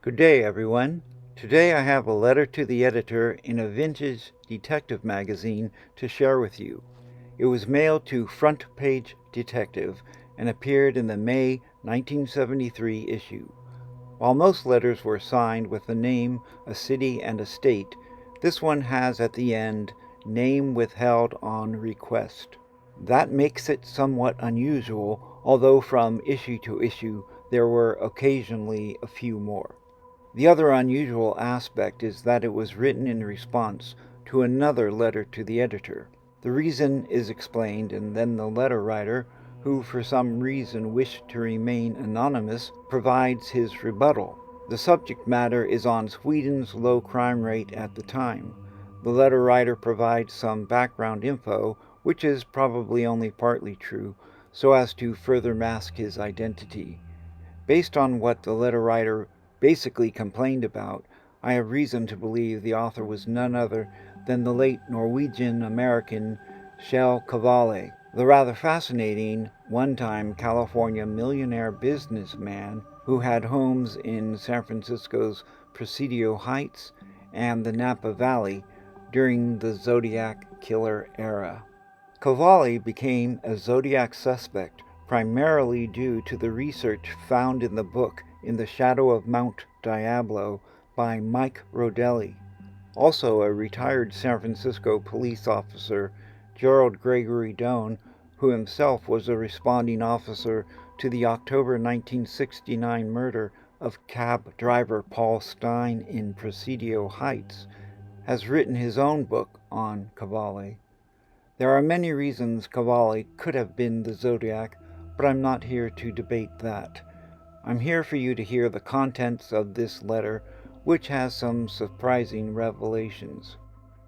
Good day, everyone. Today I have a letter to the editor in a vintage detective magazine to share with you. It was mailed to Front Page Detective and appeared in the May 1973 issue. While most letters were signed with the name, a city, and a state, this one has at the end, "Name withheld on request." That makes it somewhat unusual, although from issue to issue there were occasionally a few more. The other unusual aspect is that it was written in response to another letter to the editor. The reason is explained, and then the letter writer, who for some reason wished to remain anonymous, provides his rebuttal. The subject matter is on Sweden's low crime rate at the time. The letter writer provides some background info, which is probably only partly true, so as to further mask his identity. Based on what the letter writer basically complained about, I have reason to believe the author was none other than the late Norwegian-American Kjell Qvale, the rather fascinating one-time California millionaire businessman who had homes in San Francisco's Presidio Heights and the Napa Valley during the Zodiac killer era. Qvale became a Zodiac suspect primarily due to the research found in the book In the Shadow of Mount Diablo by Mike Rodelli. Also a retired San Francisco police officer, Gerald Gregory Doane, who himself was a responding officer to the October 1969 murder of cab driver Paul Stine in Presidio Heights, has written his own book on Qvale. There are many reasons Qvale could have been the Zodiac, but I'm not here to debate that. I'm here for you to hear the contents of this letter, which has some surprising revelations.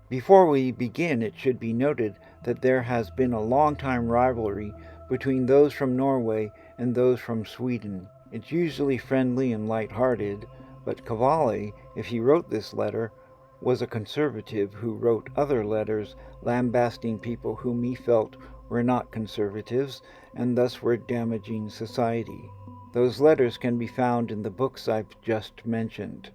Before we begin, it should be noted that there has been a long-time rivalry between those from Norway and those from Sweden. It's usually friendly and light-hearted, but Qvale, if he wrote this letter, was a conservative who wrote other letters lambasting people whom he felt were not conservatives and thus were damaging society. Those letters can be found in the books I've just mentioned.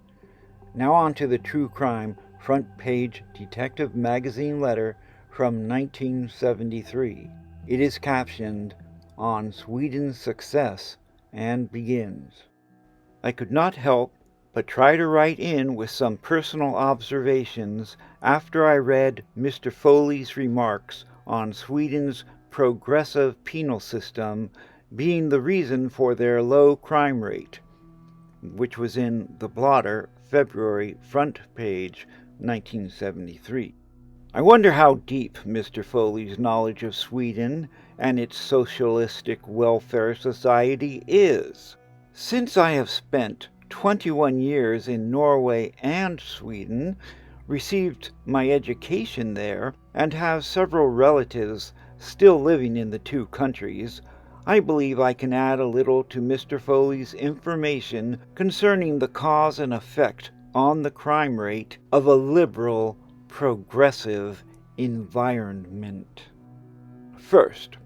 Now on to the true crime front page detective magazine letter from 1973. It is captioned, "On Sweden's Success," and begins. I could not help but try to write in with some personal observations after I read Mr. Foley's remarks on Sweden's progressive penal system being the reason for their low crime rate, which was in the Blotter, February, front page, 1973. I wonder how deep Mr. Foley's knowledge of Sweden and its socialistic welfare society is. Since I have spent 21 years in Norway and Sweden, received my education there, and have several relatives still living in the two countries, I believe I can add a little to Mr. Foley's information concerning the cause and effect on the crime rate of a liberal, progressive environment. First,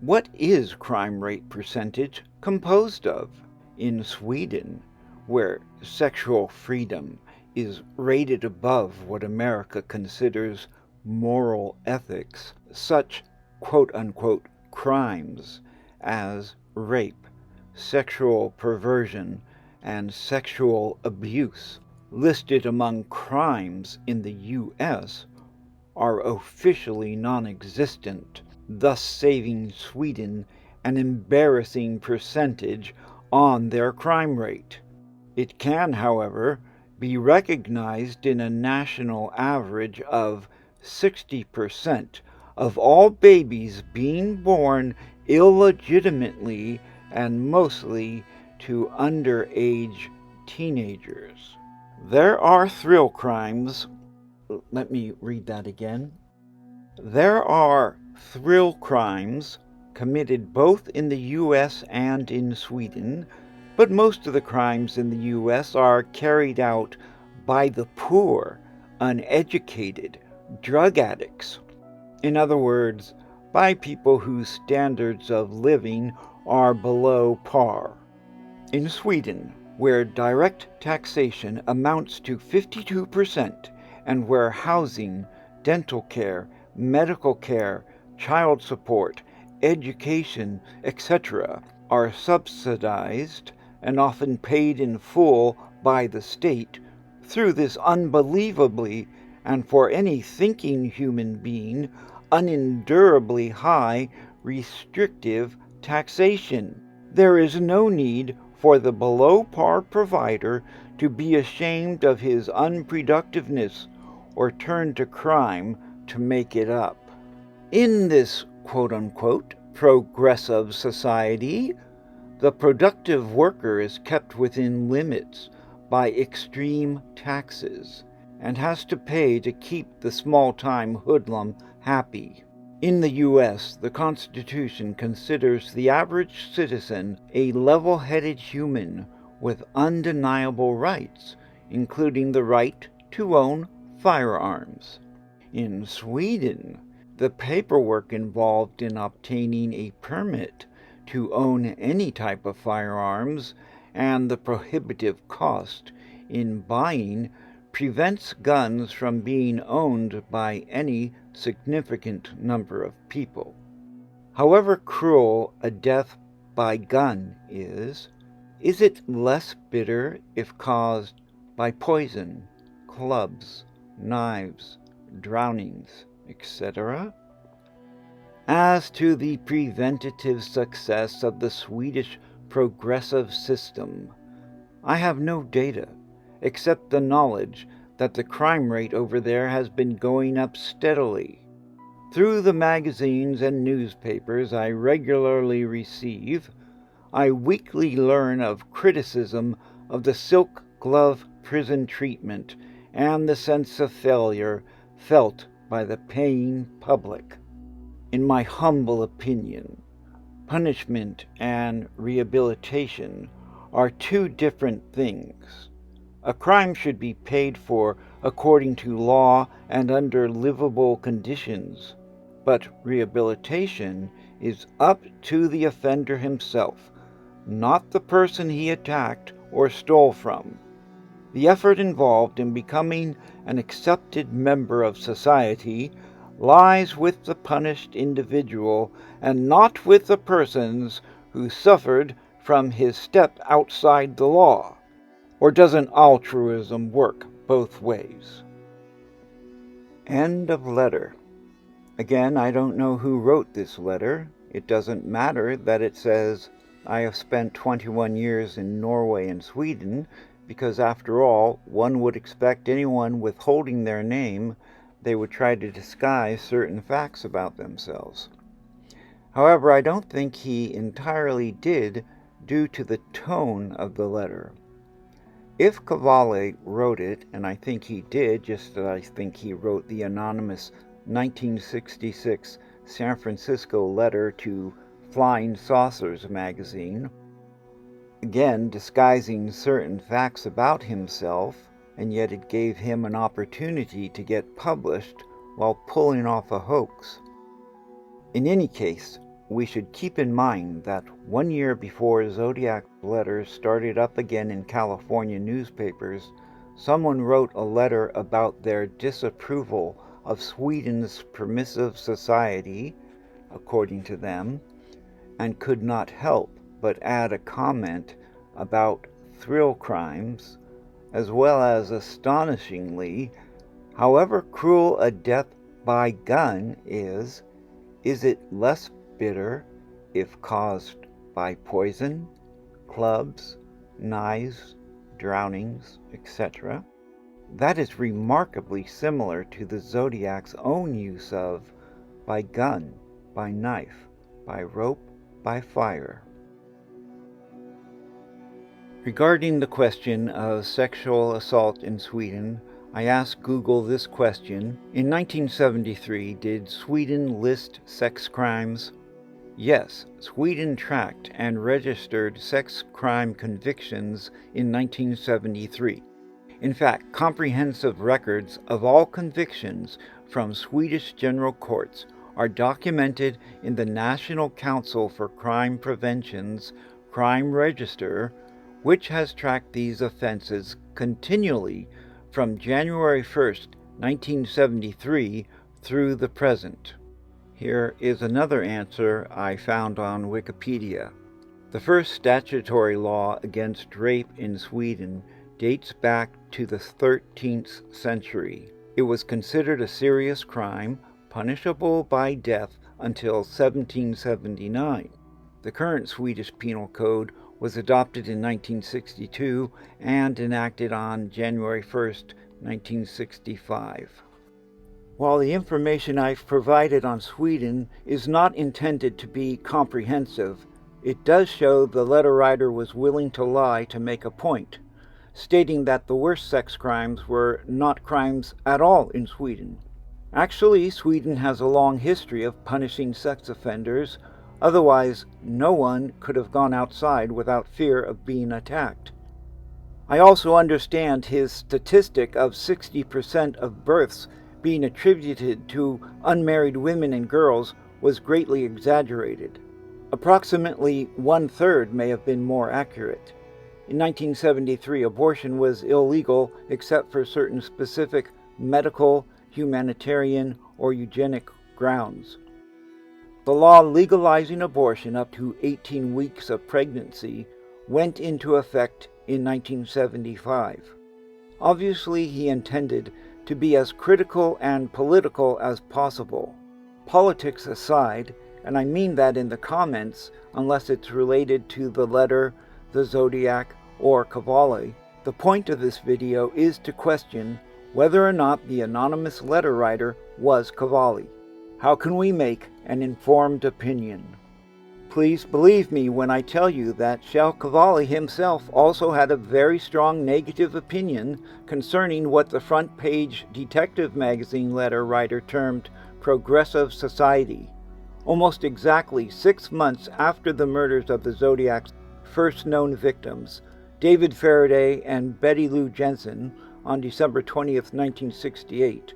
what is crime rate percentage composed of? In Sweden, where sexual freedom is rated above what America considers moral ethics, such quote-unquote crimes as rape, sexual perversion, and sexual abuse, listed among crimes in the U.S., are officially non-existent, thus saving Sweden an embarrassing percentage on their crime rate. It can, however, be recognized in a national average of 60% of all babies being born illegitimately and mostly to underage teenagers. There are thrill crimes. Let me read that again. There are thrill crimes committed both in the U.S. and in Sweden, but most of the crimes in the U.S. are carried out by the poor, uneducated, drug addicts. In other words, by people whose standards of living are below par. In Sweden, where direct taxation amounts to 52% and where housing, dental care, medical care, child support, education, etc. are subsidized and often paid in full by the state through this unbelievably, and for any thinking human being, unendurably high restrictive taxation. There is no need for the below-par provider to be ashamed of his unproductiveness or turn to crime to make it up. In this quote-unquote progressive society, the productive worker is kept within limits by extreme taxes and has to pay to keep the small-time hoodlum happy. In the U.S., the Constitution considers the average citizen a level-headed human with undeniable rights, including the right to own firearms. In Sweden, the paperwork involved in obtaining a permit to own any type of firearms and the prohibitive cost in buying prevents guns from being owned by any significant number of people. However cruel a death by gun is it less bitter if caused by poison, clubs, knives, drownings, etc.? As to the preventative success of the Swedish progressive system, I have no data, except the knowledge that the crime rate over there has been going up steadily. Through the magazines and newspapers I regularly receive, I weekly learn of criticism of the silk glove prison treatment and the sense of failure felt by the paying public. In my humble opinion, punishment and rehabilitation are two different things. A crime should be paid for according to law and under livable conditions, but rehabilitation is up to the offender himself, not the person he attacked or stole from. The effort involved in becoming an accepted member of society lies with the punished individual and not with the persons who suffered from his step outside the law. Or doesn't altruism work both ways? End of letter. Again, I don't know who wrote this letter. It doesn't matter that it says, I have spent 21 years in Norway and Sweden, because after all, one would expect anyone withholding their name, they would try to disguise certain facts about themselves. However, I don't think he entirely did due to the tone of the letter. If Qvale wrote it, and I think he did, just as I think he wrote the anonymous 1966 San Francisco letter to Flying Saucers magazine, again disguising certain facts about himself, and yet it gave him an opportunity to get published while pulling off a hoax. In any case, we should keep in mind that 1 year before Zodiac letters started up again in California newspapers, someone wrote a letter about their disapproval of Sweden's permissive society, according to them, and could not help but add a comment about thrill crimes, as well as astonishingly, however cruel a death by gun is it less bitter if caused by poison, clubs, knives, drownings, etc.? That is remarkably similar to the Zodiac's own use of by gun, by knife, by rope, by fire. Regarding the question of sexual assault in Sweden, I asked Google this question. In 1973, did Sweden list sex crimes? Yes, Sweden tracked and registered sex crime convictions in 1973. In fact, comprehensive records of all convictions from Swedish general courts are documented in the National Council for Crime Prevention's Crime Register, which has tracked these offenses continually from January 1st, 1973 through the present. Here is another answer I found on Wikipedia. The first statutory law against rape in Sweden dates back to the 13th century. It was considered a serious crime, punishable by death until 1779. The current Swedish Penal Code was adopted in 1962 and enacted on January 1st, 1965. While the information I've provided on Sweden is not intended to be comprehensive, it does show the letter writer was willing to lie to make a point, stating that the worst sex crimes were not crimes at all in Sweden. Actually, Sweden has a long history of punishing sex offenders, otherwise no one could have gone outside without fear of being attacked. I also understand his statistic of 60% of births being attributed to unmarried women and girls was greatly exaggerated. Approximately 1/3 may have been more accurate. In 1973, abortion was illegal except for certain specific medical, humanitarian, or eugenic grounds. The law legalizing abortion up to 18 weeks of pregnancy went into effect in 1975. Obviously, he intended to be as critical and political as possible. Politics aside, and I mean that in the comments, unless it's related to the letter, the Zodiac, or Qvale, the point of this video is to question whether or not the anonymous letter writer was Qvale. How can we make an informed opinion? Please believe me when I tell you that Kjell Qvale himself also had a very strong negative opinion concerning what the front page detective magazine letter writer termed progressive society. Almost exactly 6 months after the murders of the Zodiac's first known victims, David Faraday and Betty Lou Jensen, on December 20th, 1968,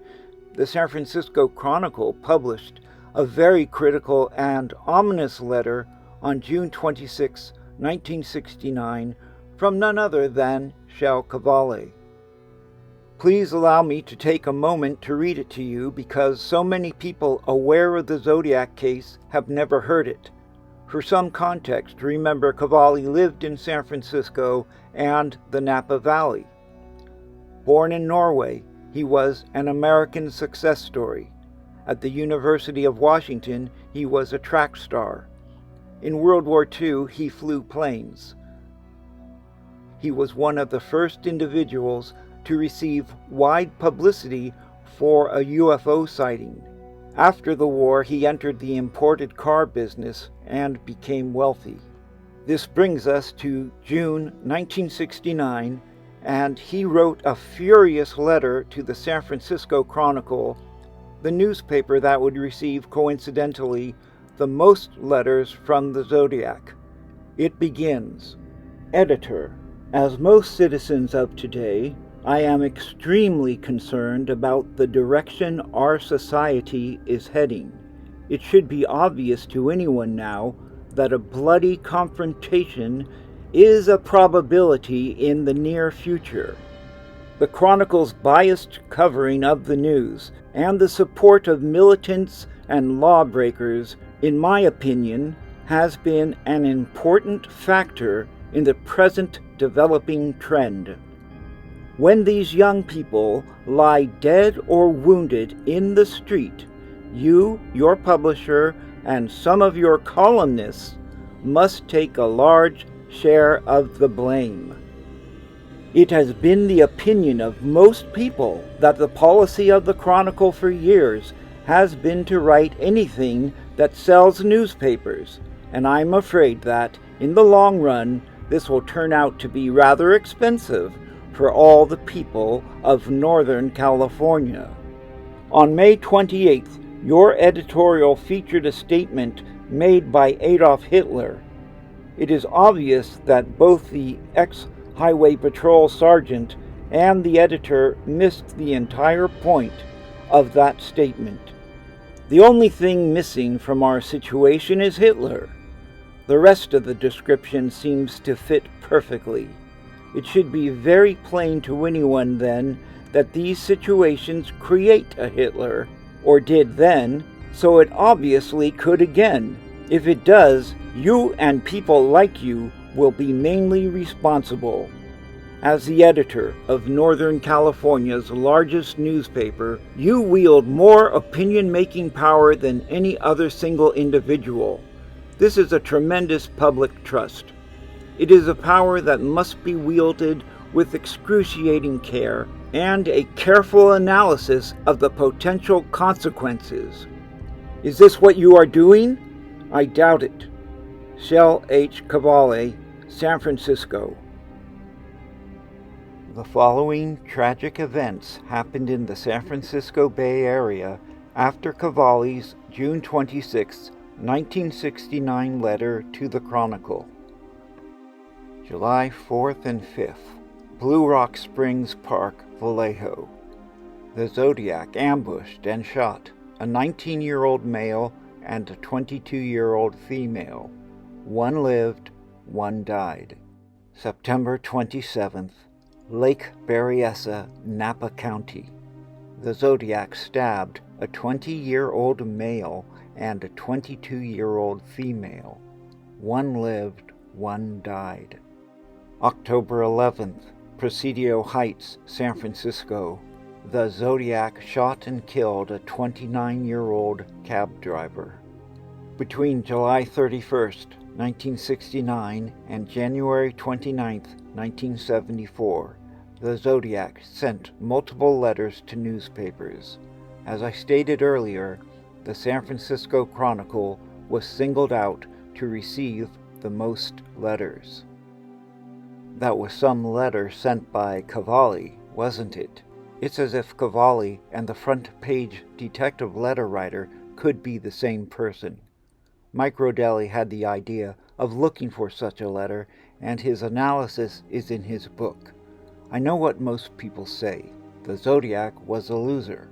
the San Francisco Chronicle published a very critical and ominous letter on June 26, 1969, from none other than Kjell Qvale. Please allow me to take a moment to read it to you because so many people aware of the Zodiac case have never heard it. For some context, remember Qvale lived in San Francisco and the Napa Valley. Born in Norway, he was an American success story. At the University of Washington, he was a track star. In World War II, he flew planes. He was one of the first individuals to receive wide publicity for a UFO sighting. After the war, he entered the imported car business and became wealthy. This brings us to June 1969, and he wrote a furious letter to the San Francisco Chronicle, the newspaper that would receive, coincidentally, the most letters from the Zodiac. It begins, "Editor, as most citizens of today, I am extremely concerned about the direction our society is heading. It should be obvious to anyone now that a bloody confrontation is a probability in the near future. The Chronicle's biased covering of the news and the support of militants and lawbreakers, in my opinion, has been an important factor in the present developing trend. When these young people lie dead or wounded in the street, you, your publisher, and some of your columnists must take a large share of the blame. It has been the opinion of most people that the policy of the Chronicle for years has been to write anything that sells newspapers, and I'm afraid that, in the long run, this will turn out to be rather expensive for all the people of Northern California. On May 28th, your editorial featured a statement made by Adolf Hitler. It is obvious that both the ex-highway patrol sergeant and the editor missed the entire point of that statement. The only thing missing from our situation is Hitler. The rest of the description seems to fit perfectly. It should be very plain to anyone then that these situations create a Hitler, or did then, so it obviously could again. If it does, you and people like you will be mainly responsible. As the editor of Northern California's largest newspaper, you wield more opinion-making power than any other single individual. This is a tremendous public trust. It is a power that must be wielded with excruciating care and a careful analysis of the potential consequences. Is this what you are doing? I doubt it. Kjell Qvale, San Francisco. The following tragic events happened in the San Francisco Bay Area after Qvale's June 26, 1969 letter to the Chronicle. July 4th and 5th, Blue Rock Springs Park, Vallejo. The Zodiac ambushed and shot a 19-year-old male and a 22-year-old female. One lived, one died. September 27th, Lake Berryessa, Napa County. The Zodiac stabbed a 20-year-old male and a 22-year-old female. One lived, one died. October 11th, Presidio Heights, San Francisco. The Zodiac shot and killed a 29-year-old cab driver. Between July 31st, 1969 and January 29, 1974, the Zodiac sent multiple letters to newspapers. As I stated earlier, the San Francisco Chronicle was singled out to receive the most letters. That was some letter sent by Qvale, wasn't it? It's as if Qvale and the front-page detective letter writer could be the same person. Mike Rodelli had the idea of looking for such a letter, and his analysis is in his book. I know what most people say. The Zodiac was a loser.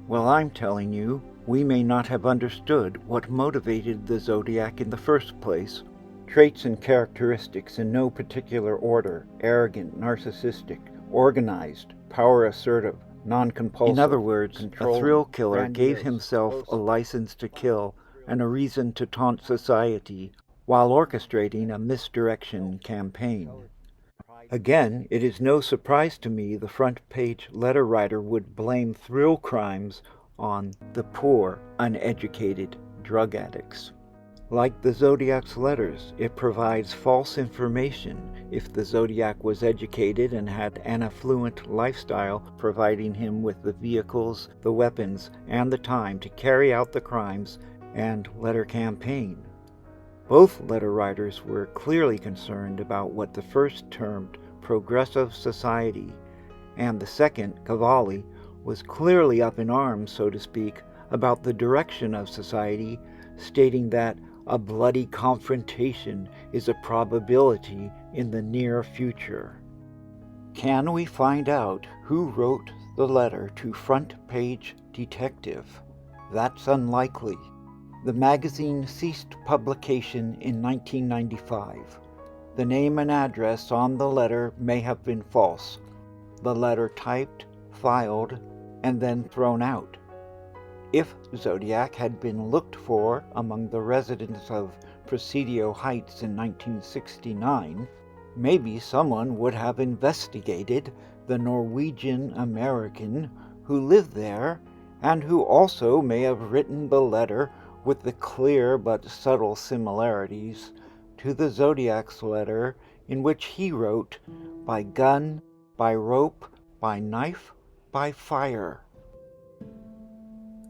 Well, I'm telling you, we may not have understood what motivated the Zodiac in the first place. Traits and characteristics in no particular order: arrogant, narcissistic, organized, power-assertive, non-compulsive. In other words, a thrill killer gave himself a license to kill and a reason to taunt society while orchestrating a misdirection campaign. Again, it is no surprise to me the front-page letter writer would blame thrill crimes on the poor, uneducated drug addicts. Like the Zodiac's letters, it provides false information. If the Zodiac was educated and had an affluent lifestyle, providing him with the vehicles, the weapons, and the time to carry out the crimes and letter campaign. Both letter writers were clearly concerned about what the first termed progressive society, and the second, Qvale, was clearly up in arms, so to speak, about the direction of society, stating that a bloody confrontation is a probability in the near future. Can we find out who wrote the letter to Front Page Detective? That's unlikely. The magazine ceased publication in 1995. The name and address on the letter may have been false. The letter typed, filed, and then thrown out. If Zodiac had been looked for among the residents of Presidio Heights in 1969, maybe someone would have investigated the Norwegian-American who lived there and who also may have written the letter with the clear but subtle similarities to the Zodiac's letter, in which he wrote, by gun, by rope, by knife, by fire.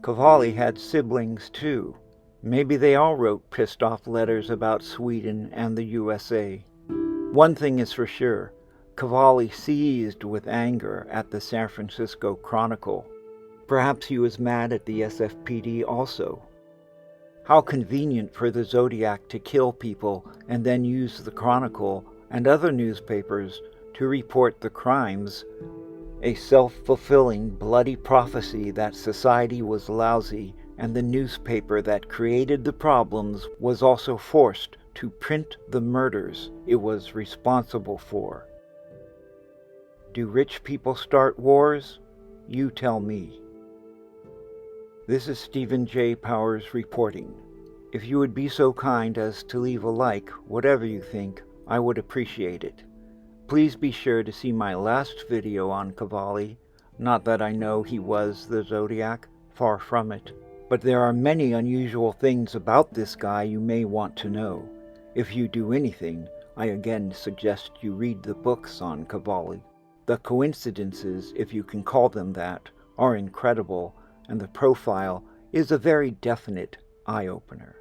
Qvale had siblings too. Maybe they all wrote pissed-off letters about Sweden and the USA. One thing is for sure, Qvale seized with anger at the San Francisco Chronicle. Perhaps he was mad at the SFPD also. How convenient for the Zodiac to kill people and then use the Chronicle and other newspapers to report the crimes. A self-fulfilling, bloody prophecy that society was lousy and the newspaper that created the problems was also forced to print the murders it was responsible for. Do rich people start wars? You tell me. This is Stephen J. Powers reporting. If you would be so kind as to leave a like, whatever you think, I would appreciate it. Please be sure to see my last video on Qvale. Not that I know he was the Zodiac, far from it. But there are many unusual things about this guy you may want to know. If you do anything, I again suggest you read the books on Qvale. The coincidences, if you can call them that, are incredible, and the profile is a very definite eye-opener.